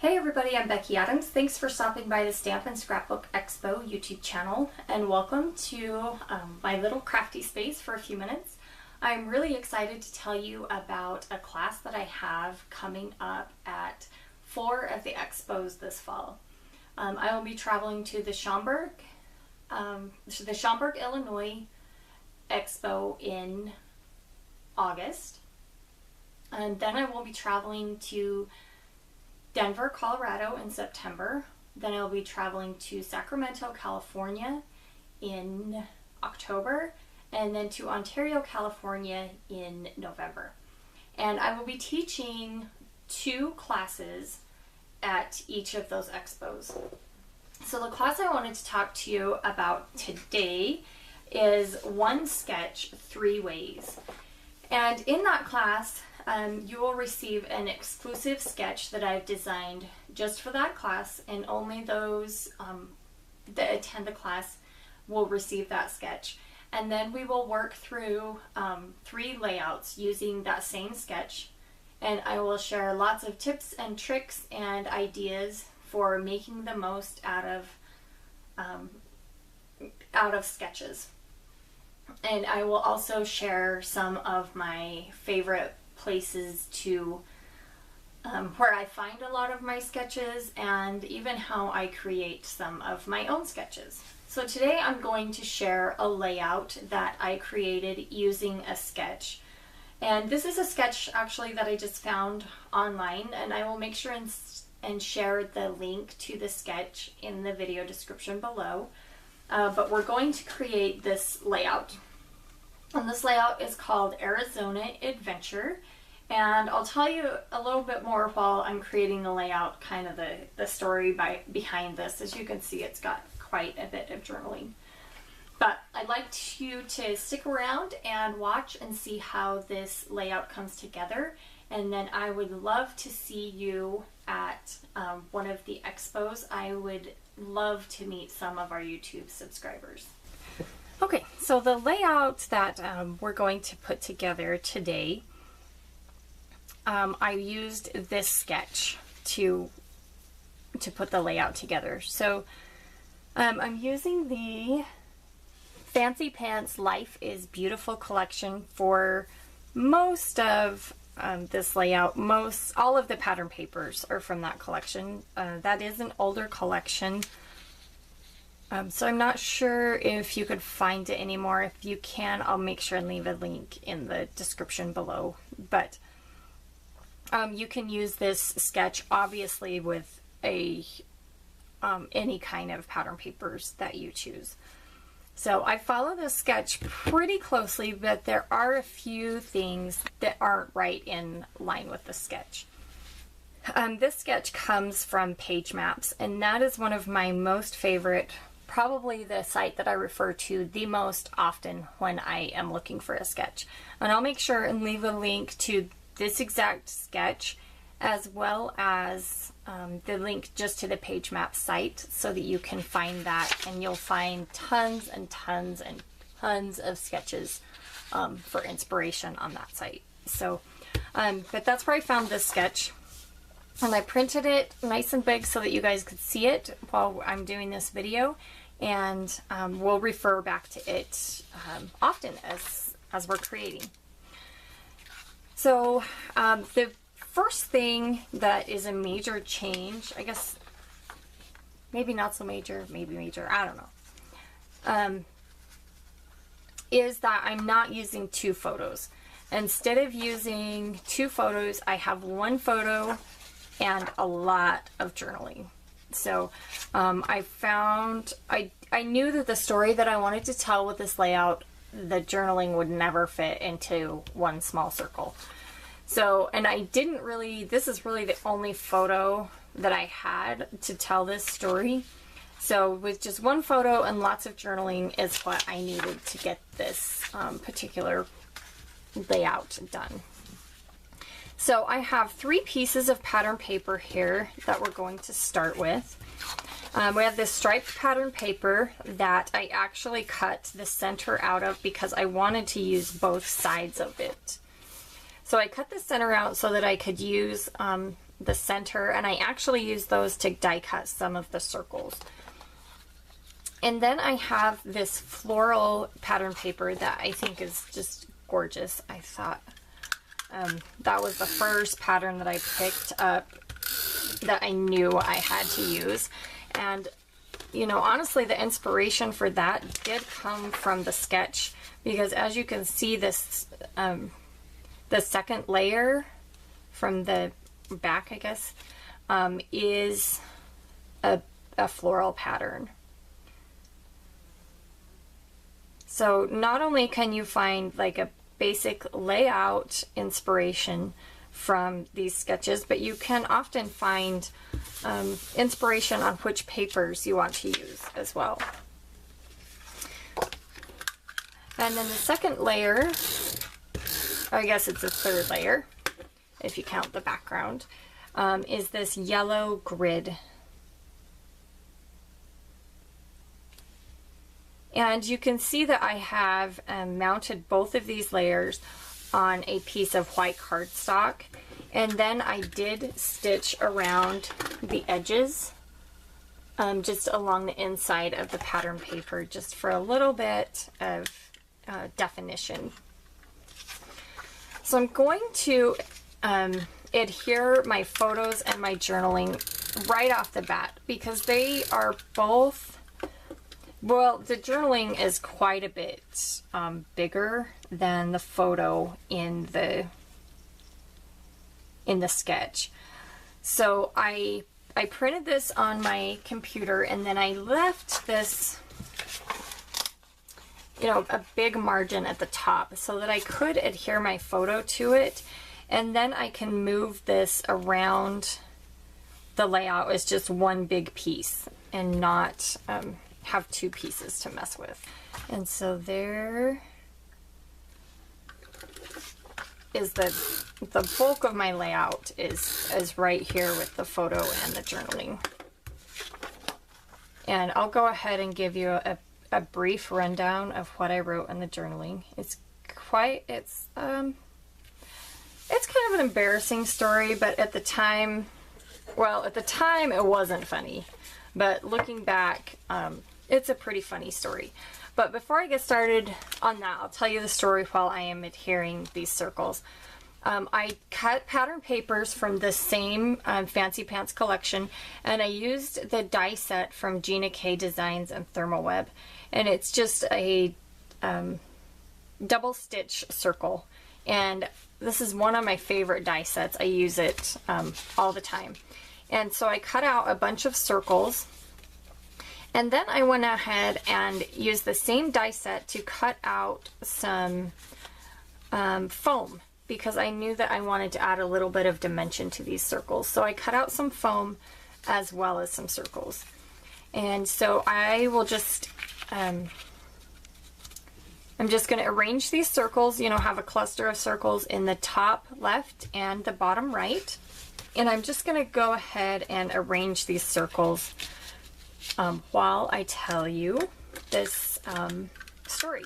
Hey everybody, I'm Becky Adams. Thanks for stopping by the Stamp and Scrapbook Expo YouTube channel, and welcome to my little crafty space for a few minutes. I'm really excited to tell you about a class that I have coming up at 4 of the expos this fall. I will be traveling to the Schaumburg, Illinois Expo in August, and then I will be traveling to Denver, Colorado in September. Then I'll be traveling to Sacramento, California in October, and then to Ontario, California in November. And I will be teaching 2 classes at each of those expos. So the class I wanted to talk to you about today is One Sketch, 3 Ways. And in that class, you will receive an exclusive sketch that I've designed just for that class, and only those that attend the class will receive that sketch. And then we will work through 3 layouts using that same sketch, and I will share lots of tips and tricks and ideas for making the most out of sketches. And I will also share some of my favorite places to where I find a lot of my sketches, and even how I create some of my own sketches. So today I'm going to share a layout that I created using a sketch. And this is a sketch actually that I just found online, and I will make sure and share the link to the sketch in the video description below. But we're going to create this layout. And this layout is called Arizona Adventure, and I'll tell you a little bit more while I'm creating the layout, kind of the story behind this. As you can see, it's got quite a bit of journaling. But I'd like you to stick around and watch and see how this layout comes together, and then I would love to see you at one of the expos. I would love to meet some of our YouTube subscribers. Okay, so the layout that we're going to put together today, I used this sketch to put the layout together. So I'm using the Fancy Pants Life is Beautiful collection for most of this layout. All of the pattern papers are from that collection. That is an older collection. So I'm not sure if you could find it anymore. If you can, I'll make sure and leave a link in the description below. But you can use this sketch obviously with any kind of pattern papers that you choose. So I follow this sketch pretty closely, but there are a few things that aren't right in line with the sketch. This sketch comes from Page Maps, and that is one of my most favorite, probably the site that I refer to the most often when I am looking for a sketch. And I'll make sure and leave a link to this exact sketch, as well as the link just to the Page Maps site, so that you can find that, and you'll find tons and tons and tons of sketches for inspiration on that site. So, but that's where I found this sketch. And I printed it nice and big so that you guys could see it while I'm doing this video, and we'll refer back to it often as we're creating. So the first thing that is a major change, I guess maybe not so major, maybe major, I don't know, is that I'm not using 2 photos. Instead of using 2 photos, I have 1 photo and a lot of journaling. So I knew that the story that I wanted to tell with this layout, the journaling would never fit into 1 small circle. So, and I didn't really, this is really the only photo that I had to tell this story. So with just 1 photo and lots of journaling is what I needed to get this particular layout done. So I have 3 pieces of pattern paper here that we're going to start with. We have this striped pattern paper that I actually cut the center out of because I wanted to use both sides of it. So I cut the center out so that I could use the center, and I actually use those to die cut some of the circles. And then I have this floral pattern paper that I think is just gorgeous. I thought that was the first pattern that I picked up that I knew I had to use. And, you know, honestly, the inspiration for that did come from the sketch, because as you can see, this, the second layer from the back, I guess, is a floral pattern. So not only can you find like a basic layout inspiration from these sketches, but you can often find inspiration on which papers you want to use as well. And then the second layer, I guess it's a third layer, if you count the background, is this yellow grid. And you can see that I have mounted both of these layers on a piece of white cardstock, and then I did stitch around the edges just along the inside of the pattern paper, just for a little bit of definition. So I'm going to adhere my photos and my journaling right off the bat, because they are both, well, the journaling is quite a bit bigger than the photo in the sketch. So I printed this on my computer, and then I left this, you know, a big margin at the top so that I could adhere my photo to it, and then I can move this around the layout as just one big piece and not have two pieces to mess with. And so there is the bulk of my layout is right here with the photo and the journaling. And I'll go ahead and give you a brief rundown of what I wrote in the journaling. It's kind of an embarrassing story, but at the time, well, at the time it wasn't funny, but looking back, it's a pretty funny story. But before I get started on that, I'll tell you the story while I am adhering these circles. I cut pattern papers from the same Fancy Pants collection, and I used the die set from Gina K Designs and Thermoweb, and it's just a double stitch circle, and this is one of my favorite die sets. I use it all the time. And so I cut out a bunch of circles, and then I went ahead and used the same die set to cut out some foam, because I knew that I wanted to add a little bit of dimension to these circles. So I cut out some foam as well as some circles. And so I will just, I'm just going to arrange these circles, you know, have a cluster of circles in the top left and the bottom right. And I'm just going to go ahead and arrange these circles while I tell you this story.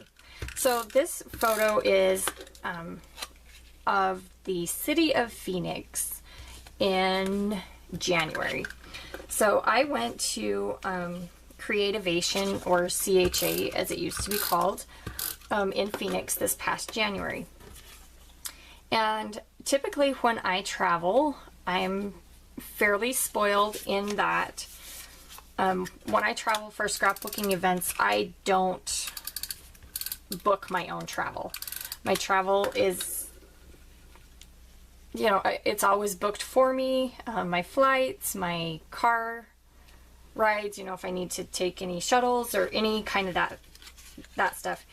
So this photo is of the city of Phoenix in January. So I went to Creativation, or CHA as it used to be called, in Phoenix this past January. And typically when I travel, I'm fairly spoiled in that when I travel for scrapbooking events, I don't book my own travel. My travel is, you know, it's always booked for me. My flights, my car rides, you know, if I need to take any shuttles or any kind of that stuff,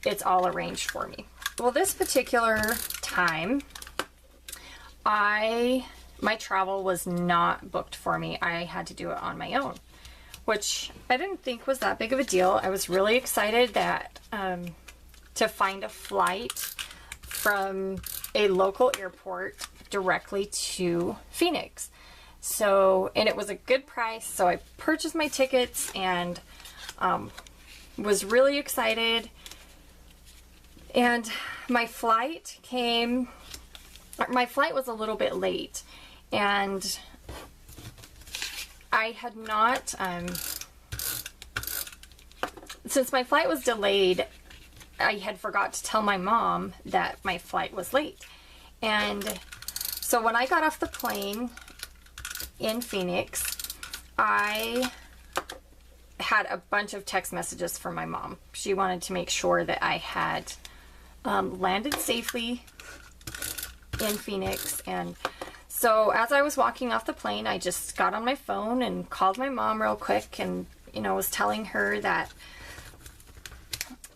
it's all arranged for me. Well, this particular time, my travel was not booked for me. I had to do it on my own, which I didn't think was that big of a deal. I was really excited that to find a flight from a local airport directly to Phoenix. So, and it was a good price, so I purchased my tickets and was really excited. And my flight was a little bit late, And I had not, since my flight was delayed, I had forgot to tell my mom that my flight was late. And so when I got off the plane in Phoenix, I had a bunch of text messages from my mom. She wanted to make sure that I had landed safely in Phoenix. And so as I was walking off the plane, I just got on my phone and called my mom real quick and, you know, was telling her that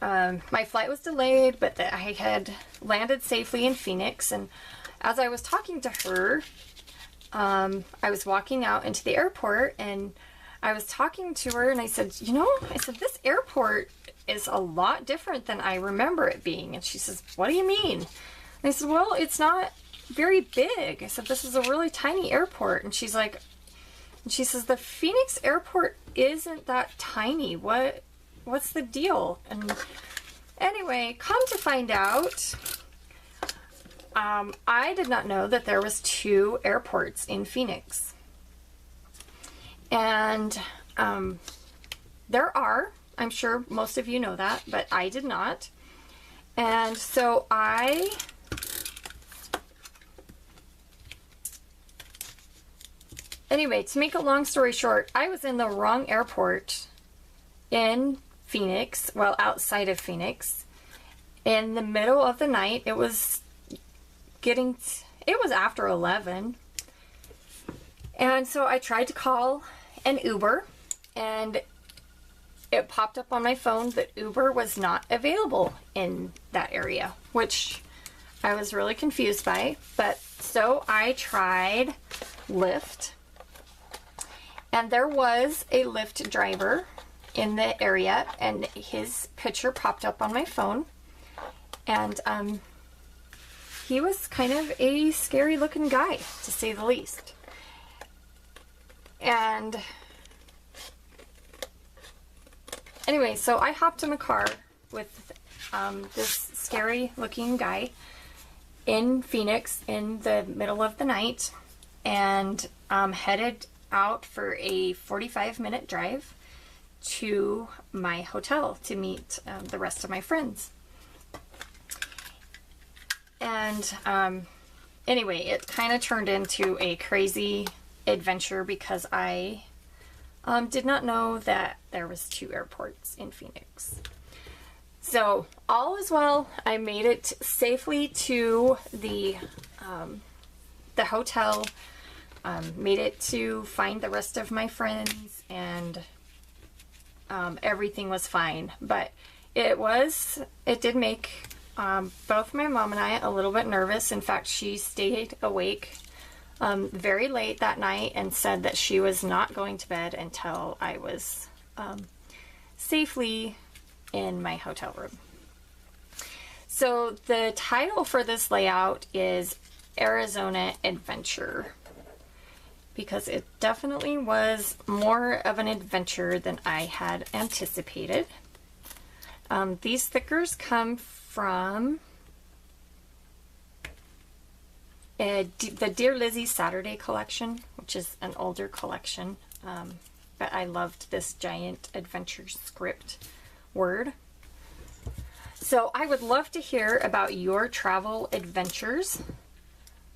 my flight was delayed, but that I had landed safely in Phoenix. And as I was talking to her, I was walking out into the airport and I was talking to her and I said, you know, I said, this airport is a lot different than I remember it being. And she says, what do you mean? And I said, well, it's not very big. I said, this is a really tiny airport. And she's like, and she says, the Phoenix airport isn't that tiny. What's the deal? And anyway, come to find out, I did not know that there was 2 airports in Phoenix. And there are, I'm sure most of you know that, but I did not. And so anyway, to make a long story short, I was in the wrong airport in Phoenix, well, outside of Phoenix, in the middle of the night. It was after 11. And so I tried to call an Uber and it popped up on my phone that Uber was not available in that area, which I was really confused by. But so I tried Lyft, and there was a Lyft driver in the area and his picture popped up on my phone. And he was kind of a scary looking guy, to say the least. And anyway, so I hopped in a car with this scary looking guy in Phoenix in the middle of the night and headed out for a 45-minute drive to my hotel to meet the rest of my friends. And anyway, it kind of turned into a crazy adventure because I did not know that there was 2 airports in Phoenix. So all is well. I made it safely to the hotel, made it to find the rest of my friends, and everything was fine. But it did make both my mom and I a little bit nervous. In fact, she stayed awake very late that night and said that she was not going to bed until I was safely in my hotel room. So the title for this layout is Arizona Adventure, because it definitely was more of an adventure than I had anticipated. These stickers come from the Dear Lizzie Saturday collection, which is an older collection, but I loved this giant adventure script word. So I would love to hear about your travel adventures.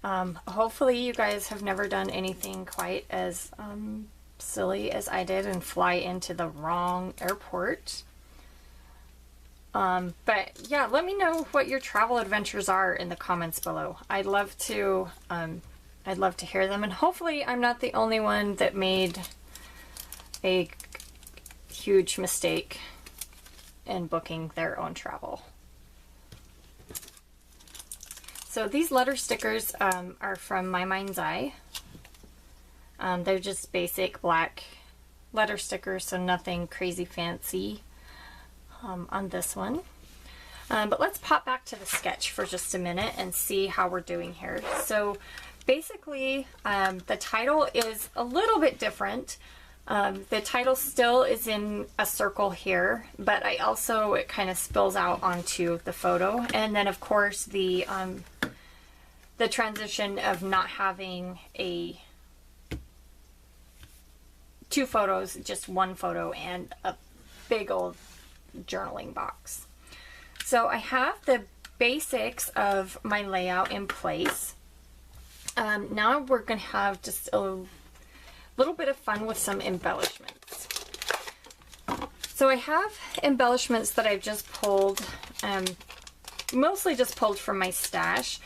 Hopefully you guys have never done anything quite as silly as I did and fly into the wrong airport. But yeah, let me know what your travel adventures are in the comments below. I'd love to hear them, and hopefully I'm not the only one that made a huge mistake in booking their own travel. So these letter stickers are from My Mind's Eye. They're just basic black letter stickers, so nothing crazy fancy on this one. But let's pop back to the sketch for just a minute and see how we're doing here. So basically the title is a little bit different. The title still is in a circle here, but it kind of spills out onto the photo. And then of course the the transition of not having two photos, just one photo and a big old journaling box. So I have the basics of my layout in place. Now we're going to have just a little bit of fun with some embellishments. So I have embellishments that I've just pulled, mostly just pulled from my stash.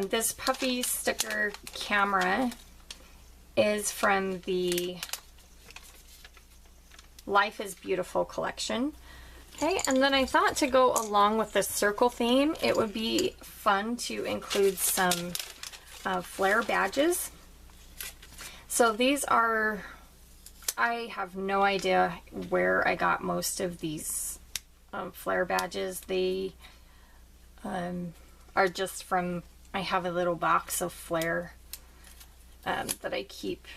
This puffy sticker camera is from the Life is Beautiful collection. Okay, and then I thought to go along with the circle theme, it would be fun to include some Flair badges. So these are, I have no idea where I got most of these Flair badges. They are just from, I have a little box of Flair that I keep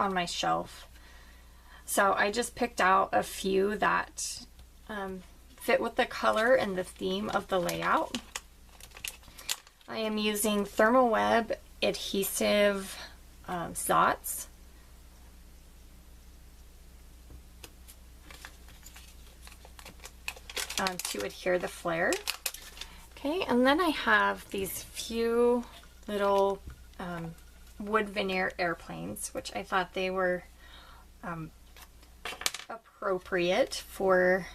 on my shelf. So I just picked out a few that fit with the color and the theme of the layout. I am using thermal web adhesive dots. To adhere the Flair. Okay, and then I have these few little wood veneer airplanes, which I thought they were appropriate for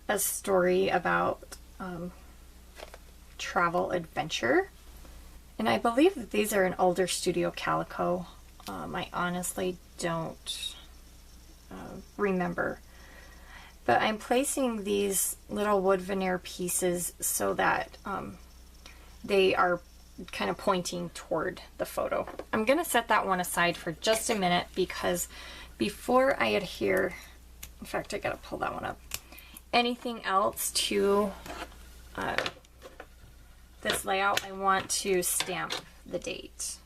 a story about travel adventure. And I believe that these are an older Studio Calico. I honestly don't remember. But I'm placing these little wood veneer pieces so that they are kind of pointing toward the photo. I'm going to set that one aside for just a minute because before I adhere, in fact, I got to pull that one up, anything else to this layout, I want to stamp the date.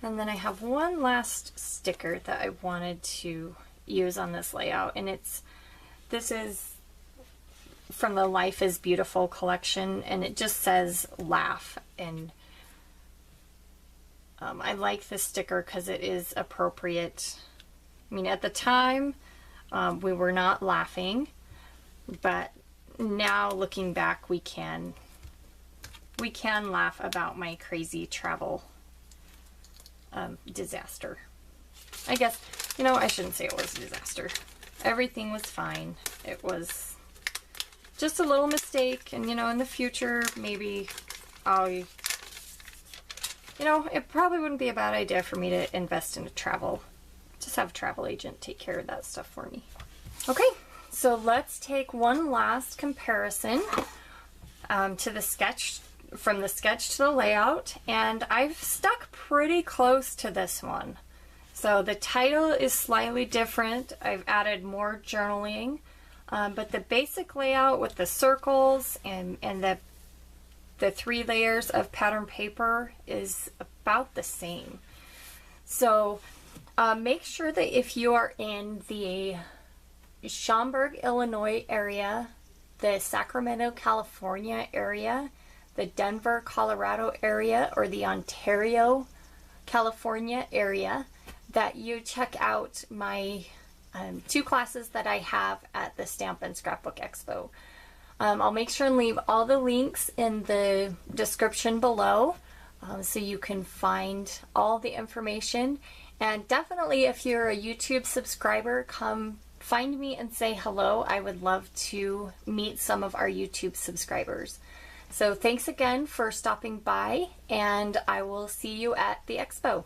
And then I have one last sticker that I wanted to use on this layout, and this is from the Life is Beautiful collection, and it just says laugh. And I like this sticker because it is appropriate. I mean, at the time, we were not laughing, but now looking back, we can laugh about my crazy travel disaster. I guess, you know, I shouldn't say it was a disaster. Everything was fine. It was just a little mistake, and you know, in the future, maybe you know, it probably wouldn't be a bad idea for me to invest in just have a travel agent take care of that stuff for me. Okay, so let's take one last comparison to the sketch, from the sketch to the layout, and I've stuck pretty close to this one. So the title is slightly different. I've added more journaling, but the basic layout with the circles and the 3 layers of pattern paper is about the same. So make sure that if you are in the Schaumburg, Illinois area, the Sacramento, California area, the Denver, Colorado area, or the Ontario, California area, that you check out my 2 classes that I have at the Stamp and Scrapbook Expo. I'll make sure and leave all the links in the description below so you can find all the information. And definitely, if you're a YouTube subscriber, come find me and say hello. I would love to meet some of our YouTube subscribers. So thanks again for stopping by, and I will see you at the Expo.